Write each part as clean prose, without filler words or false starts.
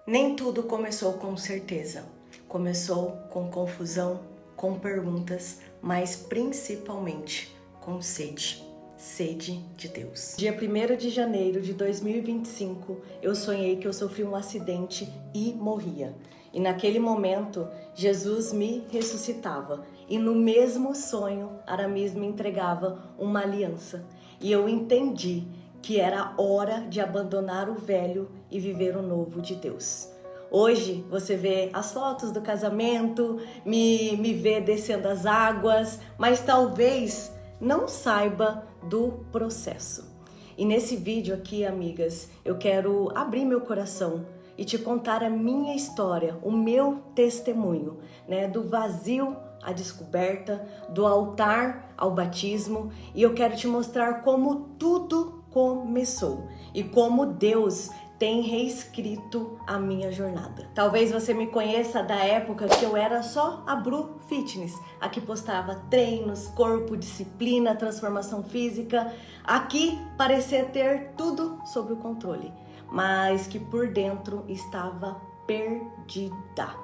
Nem tudo começou com certeza. Começou com confusão, com perguntas, mas principalmente com sede. Sede de Deus. Dia 1º de janeiro de 2025, eu sonhei que eu sofri um acidente e morria. E naquele momento, Jesus me ressuscitava. E no mesmo sonho, Aramis me entregava uma aliança. E eu entendi que era hora de abandonar o velho e viver o novo de Deus. Hoje você vê as fotos do casamento, me vê descendo as águas, mas talvez não saiba do processo. E nesse vídeo aqui, amigas, eu quero abrir meu coração e te contar a minha história, o meu testemunho, né, do vazio à descoberta, do altar ao batismo, e eu quero te mostrar como tudo começou e como Deus tem reescrito a minha jornada. Talvez você me conheça da época que eu era só a Bru Fitness, a que postava treinos, corpo, disciplina, transformação física. Aqui parecia ter tudo sob o controle, mas que por dentro estava perdida.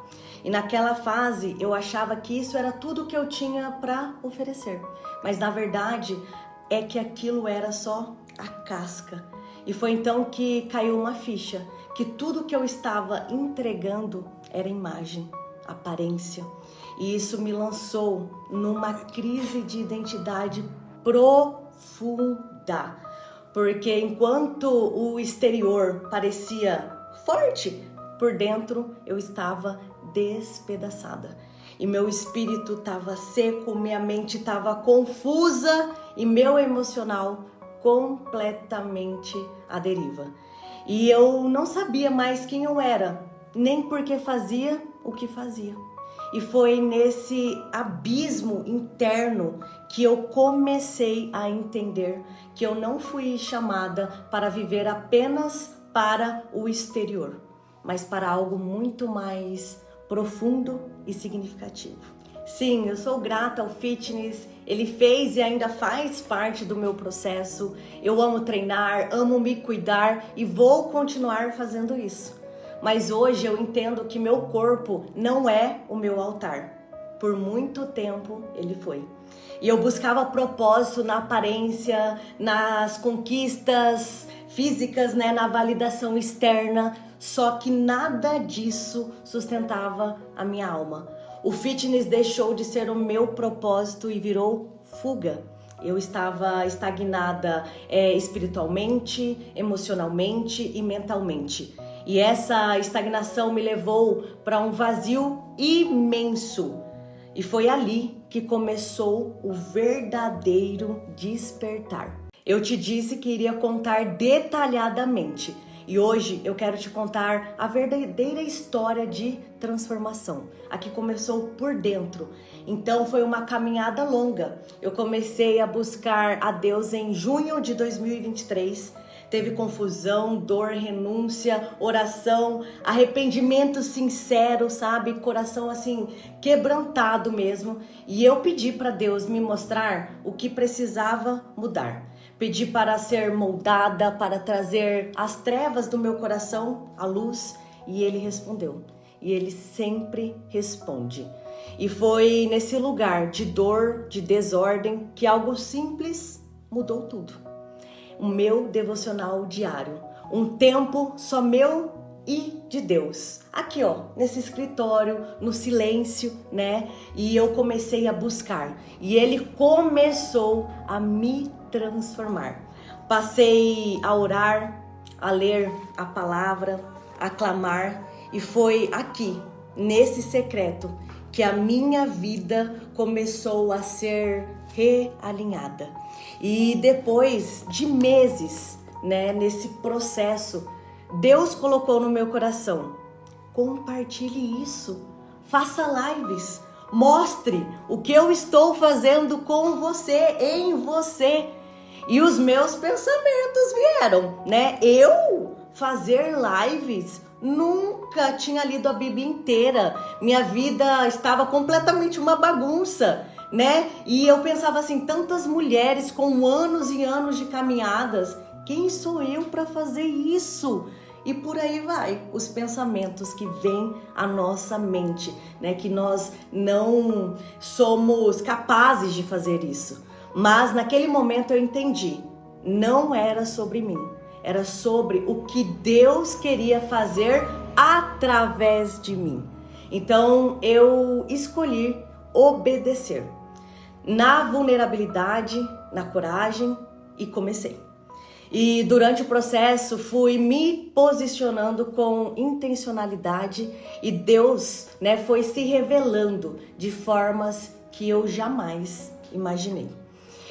E naquela fase eu achava que isso era tudo que eu tinha para oferecer, mas na verdade é que aquilo era só a casca. E foi então que caiu uma ficha, que tudo que eu estava entregando era imagem, aparência. E isso me lançou numa crise de identidade profunda. Porque enquanto o exterior parecia forte, por dentro eu estava despedaçada. E meu espírito estava seco, minha mente estava confusa e meu emocional completamente à deriva. E eu não sabia mais quem eu era, nem porque fazia o que fazia. E foi nesse abismo interno que eu comecei a entender que eu não fui chamada para viver apenas para o exterior, mas para algo muito mais profundo e significativo. Sim, eu sou grata ao fitness, ele fez e ainda faz parte do meu processo. Eu amo treinar, amo me cuidar e vou continuar fazendo isso. Mas hoje eu entendo que meu corpo não é o meu altar. Por muito tempo ele foi. E eu buscava propósito na aparência, nas conquistas físicas, né, na validação externa, só que nada disso sustentava a minha alma. O fitness deixou de ser o meu propósito e virou fuga. Eu estava estagnada espiritualmente, emocionalmente e mentalmente. E essa estagnação me levou para um vazio imenso. E foi ali que começou o verdadeiro despertar. Eu te disse que iria contar detalhadamente. E hoje eu quero te contar a verdadeira história de transformação. A que começou por dentro. Então foi uma caminhada longa. Eu comecei a buscar a Deus em junho de 2023. Teve confusão, dor, renúncia, oração, arrependimento sincero, sabe? Coração assim, quebrantado mesmo. E eu pedi para Deus me mostrar o que precisava mudar. Pedi para ser moldada, para trazer as trevas do meu coração à luz, e Ele respondeu. E Ele sempre responde. E foi nesse lugar de dor, de desordem, que algo simples mudou tudo. O meu devocional diário, um tempo só meu e de Deus. Aqui, ó, nesse escritório, no silêncio, né? E eu comecei a buscar. E Ele começou a me transformar. Passei a orar, a ler a palavra, a clamar, e foi aqui, nesse secreto, que a minha vida começou a ser realinhada. E depois de meses, né, nesse processo, Deus colocou no meu coração: compartilhe isso, faça lives, mostre o que eu estou fazendo com você, em você. E os meus pensamentos vieram, né? Eu fazer lives, nunca tinha lido a Bíblia inteira. Minha vida estava completamente uma bagunça, né? E eu pensava assim, tantas mulheres com anos e anos de caminhadas, quem sou eu para fazer isso? E por aí vai, os pensamentos que vêm à nossa mente, né? Que nós não somos capazes de fazer isso. Mas naquele momento eu entendi, não era sobre mim, era sobre o que Deus queria fazer através de mim. Então eu escolhi obedecer, na vulnerabilidade, na coragem, e comecei. E durante o processo fui me posicionando com intencionalidade e Deus, né, foi se revelando de formas que eu jamais imaginei.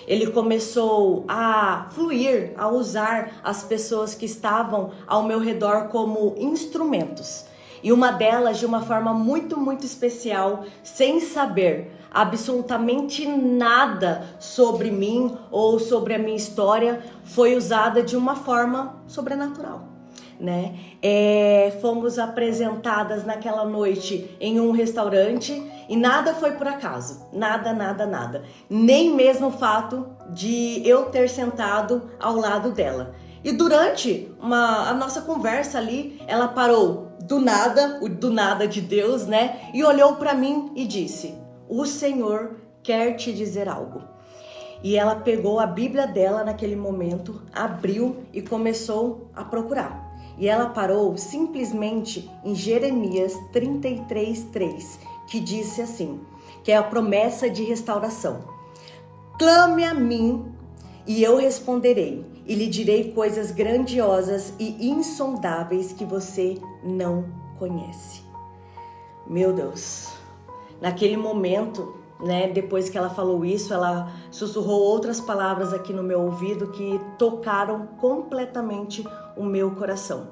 Ele começou a fluir, a usar as pessoas que estavam ao meu redor como instrumentos. E uma delas, de uma forma muito, muito especial, sem saber absolutamente nada sobre mim ou sobre a minha história, foi usada de uma forma sobrenatural, né? Fomos apresentadas naquela noite em um restaurante e nada foi por acaso, nada. Nem mesmo o fato de eu ter sentado ao lado dela. E durante a nossa conversa ali, ela parou do nada de Deus, né? E olhou para mim e disse: "O Senhor quer te dizer algo." E ela pegou a Bíblia dela naquele momento, abriu e começou a procurar. E ela parou simplesmente em Jeremias 33:3, que disse assim, que é a promessa de restauração: "Clame a mim e eu responderei, e lhe direi coisas grandiosas e insondáveis que você não conhece." Meu Deus, naquele momento, né, depois que ela falou isso, ela sussurrou outras palavras aqui no meu ouvido que tocaram completamente o meu coração.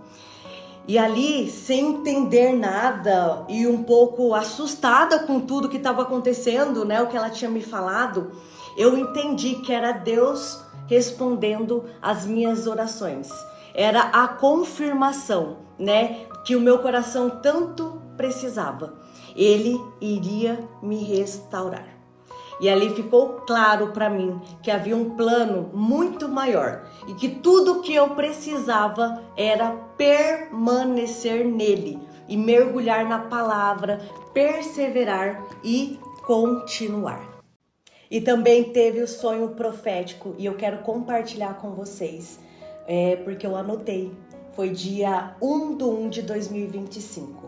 E ali, sem entender nada e um pouco assustada com tudo que estava acontecendo, né, o que ela tinha me falado, eu entendi que era Deus respondendo as minhas orações. Era a confirmação, né, que o meu coração tanto precisava. Ele iria me restaurar. E ali ficou claro para mim que havia um plano muito maior e que tudo que eu precisava era permanecer nele e mergulhar na palavra, perseverar e continuar. E também teve o sonho profético e eu quero compartilhar com vocês, porque eu anotei. Foi dia 1/1/2025.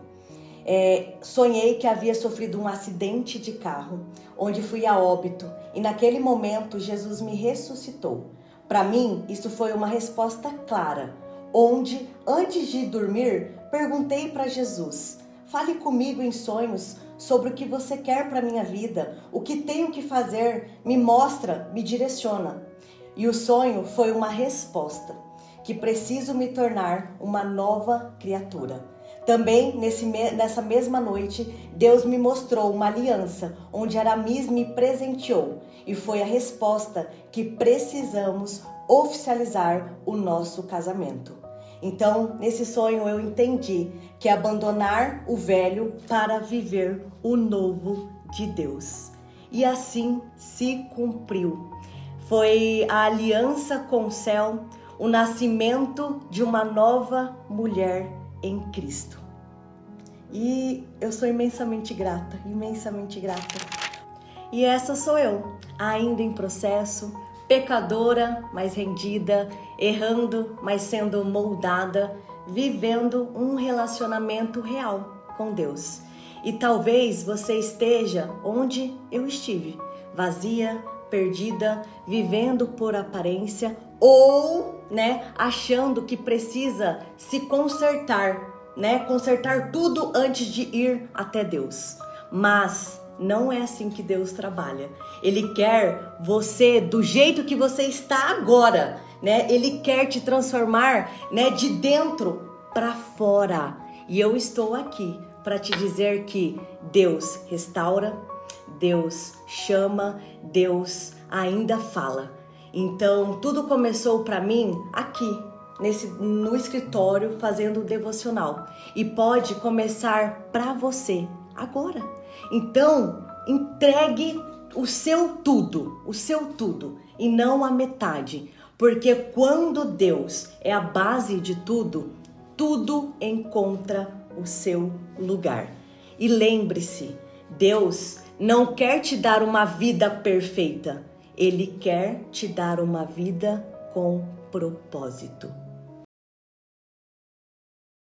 Sonhei que havia sofrido um acidente de carro, onde fui a óbito, e naquele momento Jesus me ressuscitou. Para mim, isso foi uma resposta clara, onde, antes de dormir, perguntei para Jesus: "Fale comigo em sonhos sobre o que você quer para minha vida, o que tenho que fazer, me mostra, me direciona." E o sonho foi uma resposta, que preciso me tornar uma nova criatura. Também nessa mesma noite, Deus me mostrou uma aliança, onde Aramis me presenteou, e foi a resposta que precisamos oficializar o nosso casamento. Então, nesse sonho eu entendi que é abandonar o velho para viver o novo de Deus. E assim se cumpriu. Foi a aliança com o céu, o nascimento de uma nova mulher em Cristo. E eu sou imensamente grata. E essa sou eu, ainda em processo, pecadora, mas rendida, errando, mas sendo moldada, vivendo um relacionamento real com Deus. E talvez você esteja onde eu estive, vazia, perdida, vivendo por aparência, ou, achando que precisa se consertar, consertar tudo antes de ir até Deus. Mas não é assim que Deus trabalha. Ele quer você do jeito que você está agora, Ele quer te transformar, de dentro para fora. E eu estou aqui para te dizer que Deus restaura, Deus chama, Deus ainda fala. Então, tudo começou para mim aqui, no escritório, fazendo o devocional. E pode começar para você agora. Então, entregue o seu tudo, e não a metade. Porque quando Deus é a base de tudo, tudo encontra o seu lugar. E lembre-se, Deus não quer te dar uma vida perfeita. Ele quer te dar uma vida com propósito.